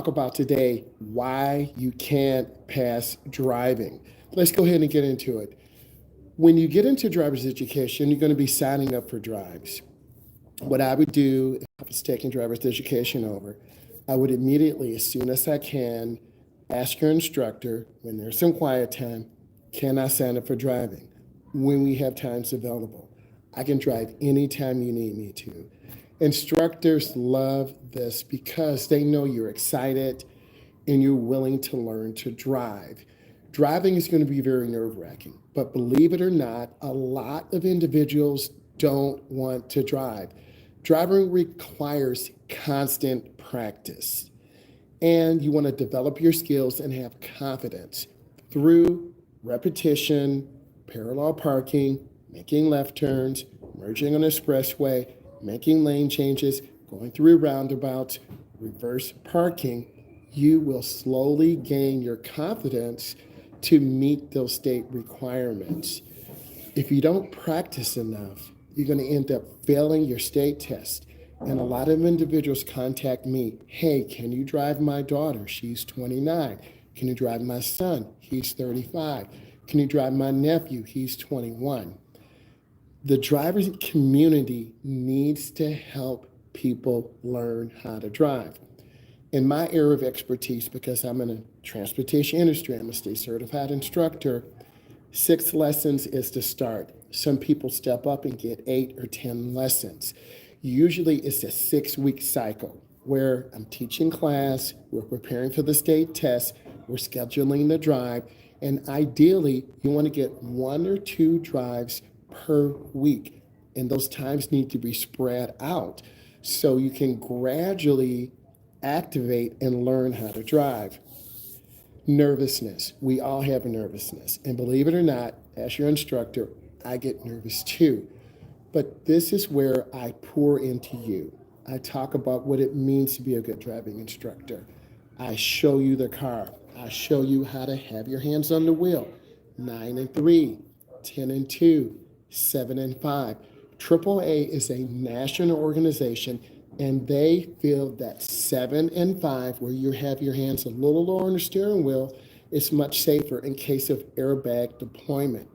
talk about today why you can't pass driving. Let's go ahead and get into it. When you get into driver's education, you're going to be signing up for drives. What I would do if I was taking driver's education over, I would immediately, as soon as I can, ask your instructor when there's some quiet time, can I sign up for driving? When we have times available, I can drive anytime you need me to. Instructors love this because they know you're excited and you're willing to learn to drive. Driving is going to be very nerve wracking, but believe it or not, a lot of individuals don't want to drive. Driving requires constant practice, and you want to develop your skills and have confidence through repetition, parallel parking, making left turns, merging on an expressway, making lane changes, going through roundabouts, reverse parking. You will slowly gain your confidence to meet those state requirements. If you don't practice enough, you're going to end up failing your state test. And a lot of individuals contact me, hey, can you drive my daughter? She's 29. Can you drive my son? He's 35. Can you drive my nephew? He's 21. The drivers community needs to help people learn how to drive. In my area of expertise, because I'm in a transportation industry, I'm a state certified instructor, 6 lessons is the start. Some people step up and get 8 or 10 lessons. Usually it's a 6-week cycle where I'm teaching class, we're preparing for the state test, we're scheduling the drive, and ideally you want to get 1 or 2 drives per week. And those times need to be spread out so you can gradually activate and learn how to drive. Nervousness. We all have a nervousness. And believe it or not, as your instructor, I get nervous too. But this is where I pour into you. I talk about what it means to be a good driving instructor. I show you the car. I show you how to have your hands on the wheel. 9 and 3, 10 and 2, 7 and 5. AAA is a national organization, and they feel that 7 and 5, where you have your hands a little lower on the steering wheel, is much safer in case of airbag deployment.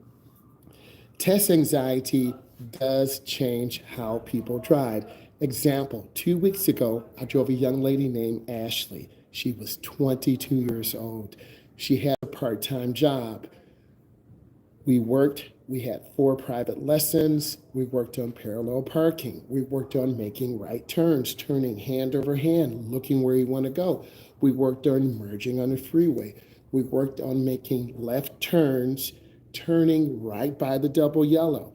Test anxiety does change how people drive. Example, 2 weeks ago, I drove a young lady named Ashley. She was 22 years old. She had a part-time job. We had 4 private lessons. We worked on parallel parking. We worked on making right turns, turning hand over hand, looking where you want to go. We worked on merging on the freeway. We worked on making left turns, turning right by the double yellow.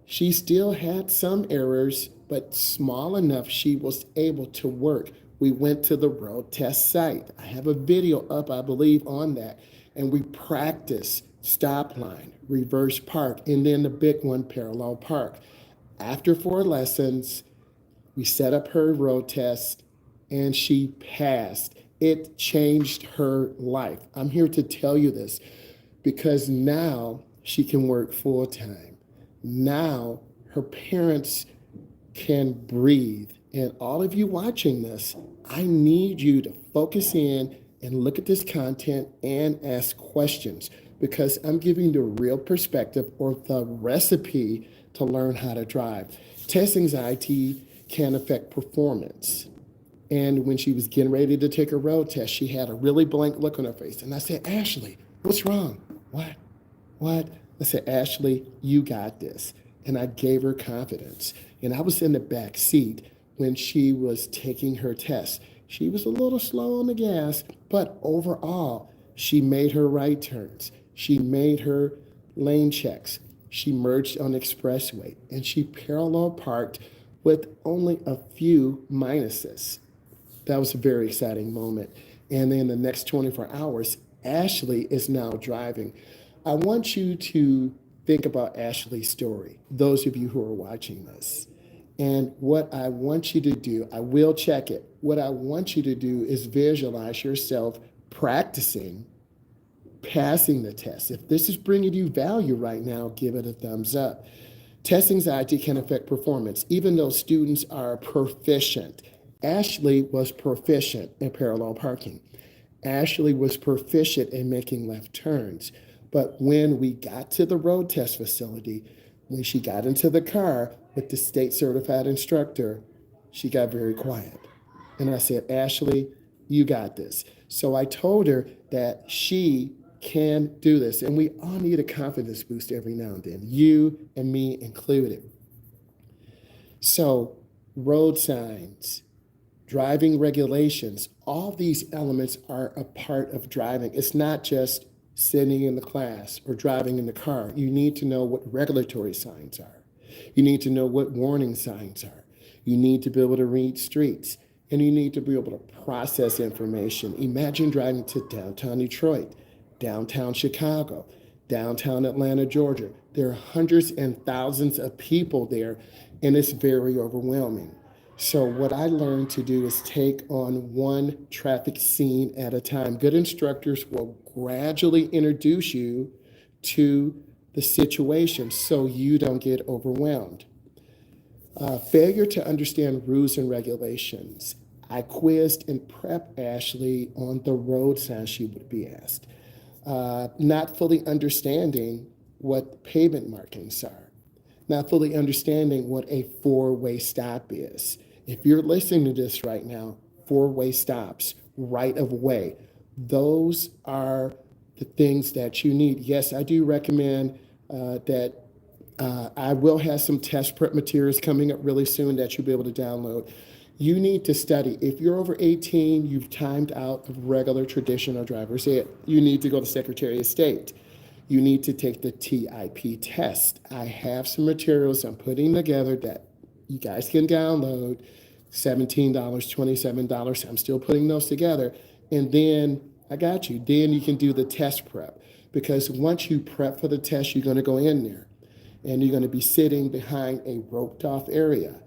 She still had some errors, but small enough she was able to work. We went to the road test site. I have a video up, I believe, on that. And we practiced stop line, reverse park, and then the big one, parallel park. After 4 lessons, we set up her road test and she passed. It changed her life. I'm here to tell you this because now she can work full time. Now her parents can breathe. And all of you watching this, I need you to focus in and look at this content and ask questions because I'm giving you the real perspective or the recipe to learn how to drive. Test anxiety can affect performance. And when she was getting ready to take her road test, she had a really blank look on her face. And I said, Ashley, what's wrong? What? I said, Ashley, you got this. And I gave her confidence. And I was in the back seat when she was taking her test. She was a little slow on the gas, but overall, she made her right turns. She made her lane checks. She merged on the expressway, and she parallel parked with only a few minuses. That was a very exciting moment. And then the next 24 hours, Ashley is now driving. I want you to think about Ashley's story, those of you who are watching this. And what I want you to do, I will check it. What I want you to do is visualize yourself practicing passing the test. If this is bringing you value right now, give it a thumbs up. Test anxiety can affect performance. Even though students are proficient, Ashley was proficient in parallel parking. Ashley was proficient in making left turns. But when we got to the road test facility, when she got into the car with the state certified instructor, she got very quiet. And I said, Ashley, you got this. So I told her that she can do this. And we all need a confidence boost every now and then, you and me included. So, road signs, driving regulations, all these elements are a part of driving. It's not just sitting in the class or driving in the car. You need to know what regulatory signs are. You need to know what warning signs are. You need to be able to read streets, and you need to be able to process information. Imagine driving to downtown Detroit, downtown Chicago, downtown Atlanta, Georgia. There are hundreds and thousands of people there, and it's very overwhelming. So what I learned to do is take on one traffic scene at a time. Good instructors will gradually introduce you to the situation so you don't get overwhelmed. Failure to understand rules and regulations. I quizzed and prepped Ashley on the road signs she would be asked. Not fully understanding what pavement markings are. Not fully understanding what a four-way stop is. If you're listening to this right now, four-way stops, right of way, those are the things that you need. Yes, I do recommend that I will have some test prep materials coming up really soon that you'll be able to download. You need to study. If you're over 18, you've timed out of regular traditional driver's ed. You need to go to Secretary of State. You need to take the TIP test. I have some materials I'm putting together that you guys can download. $17, $27. I'm still putting those together. And then I got you. Then you can do the test prep. Because once you prep for the test, you're going to go in there and you're going to be sitting behind a roped off area.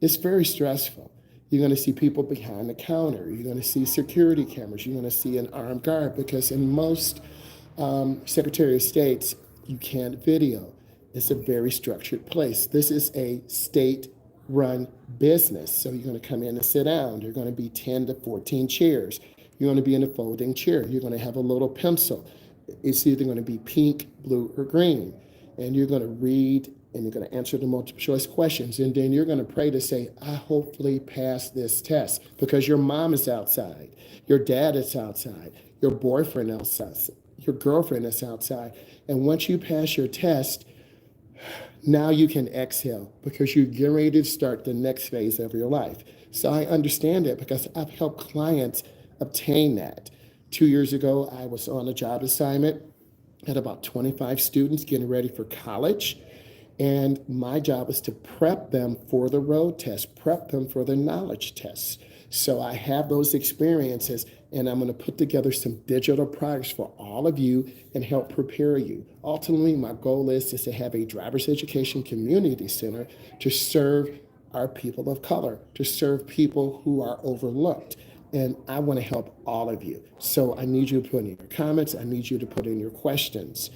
It's very stressful. You're going to see people behind the counter. You're going to see security cameras. You're going to see an armed guard, because in most Secretary of States, you can't video. It's a very structured place. This is a state-run business. So you're going to come in and sit down. There are going to be 10 to 14 chairs. You're going to be in a folding chair. You're going to have a little pencil. It's either going to be pink, blue, or green. And you're going to read and you're going to answer the multiple choice questions. And then you're going to pray to say, I hopefully pass this test, because your mom is outside. Your dad is outside. Your boyfriend is outside. Your girlfriend is outside. And once you pass your test, now you can exhale, because you're getting ready to start the next phase of your life. So I understand it, because I've helped clients obtain that. 2 years ago, I was on a job assignment, had about 25 students getting ready for college. And my job is to prep them for the road test, prep them for the knowledge tests. So I have those experiences, and I'm going to put together some digital products for all of you and help prepare you. Ultimately, my goal is to have a driver's education community center to serve our people of color, to serve people who are overlooked. And I want to help all of you. So I need you to put in your comments. I need you to put in your questions.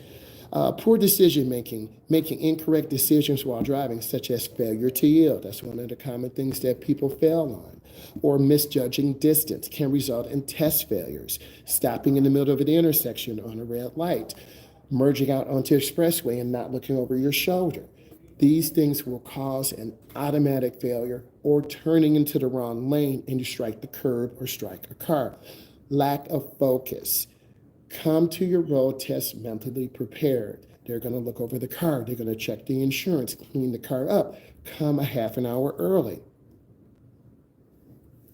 Poor decision making, making incorrect decisions while driving, such as failure to yield. That's one of the common things that people fail on. Or misjudging distance can result in test failures. Stopping in the middle of an intersection on a red light. Merging out onto the expressway and not looking over your shoulder. These things will cause an automatic failure, or turning into the wrong lane and you strike the curb or strike a car. Lack of focus. Come to your road test mentally prepared. They're going to look over the car. They're going to check the insurance, clean the car up. Come a half an hour early.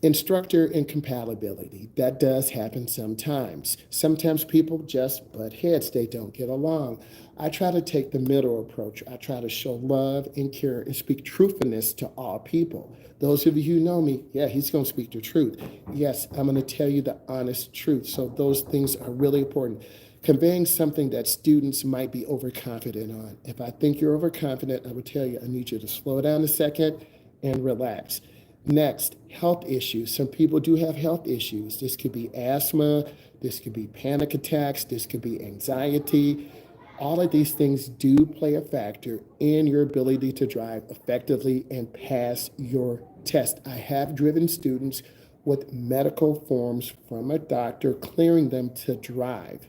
Instructor incompatibility. That does happen sometimes. Sometimes people just butt heads. They don't get along. I try to take the middle approach. I try to show love and care and speak truthfulness to all people. Those of you who know me, yeah, he's going to speak the truth. Yes, I'm going to tell you the honest truth. So those things are really important. Conveying something that students might be overconfident on. If I think you're overconfident, I would tell you, I need you to slow down a second and relax. Next, health issues. Some people do have health issues. This could be asthma, this could be panic attacks, this could be anxiety. All of these things do play a factor in your ability to drive effectively and pass your test. I have driven students with medical forms from a doctor clearing them to drive.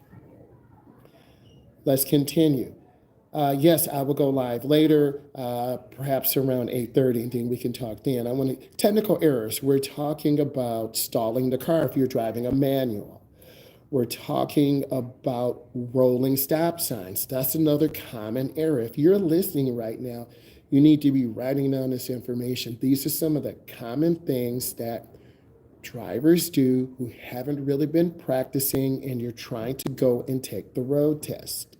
Let's continue. Yes, I will go live later, perhaps around 8:30, and then we can talk then. I want to, technical errors. We're talking about stalling the car if you're driving a manual. We're talking about rolling stop signs. That's another common error. If you're listening right now, you need to be writing down this information. These are some of the common things that drivers do who haven't really been practicing, and you're trying to go and take the road test.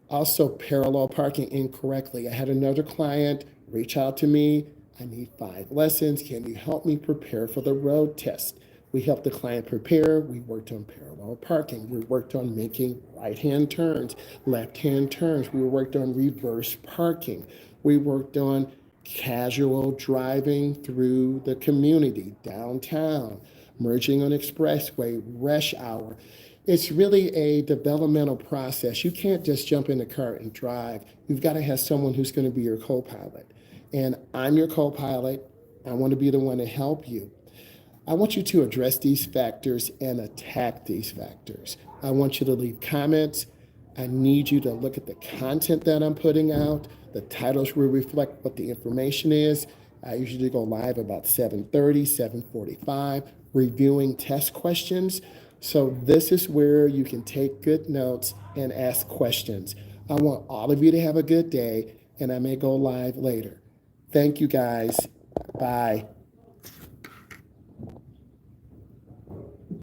Also, parallel parking incorrectly. I had another client reach out to me. I need 5 lessons. Can you help me prepare for the road test? We helped the client prepare. We worked on parallel parking. We worked on making right-hand turns, left-hand turns. We worked on reverse parking. We worked on casual driving through the community, downtown, merging on expressway, rush hour. It's really a developmental process. You can't just jump in the car and drive. You've got to have someone who's going to be your co-pilot. And I'm your co-pilot. I want to be the one to help you. I want you to address these factors and attack these factors. I want you to leave comments. I need you to look at the content that I'm putting out. The titles will reflect what the information is. I usually go live about 7:30, 7:45, reviewing test questions. So this is where you can take good notes and ask questions. I want all of you to have a good day, and I may go live later. Thank you, guys. Bye.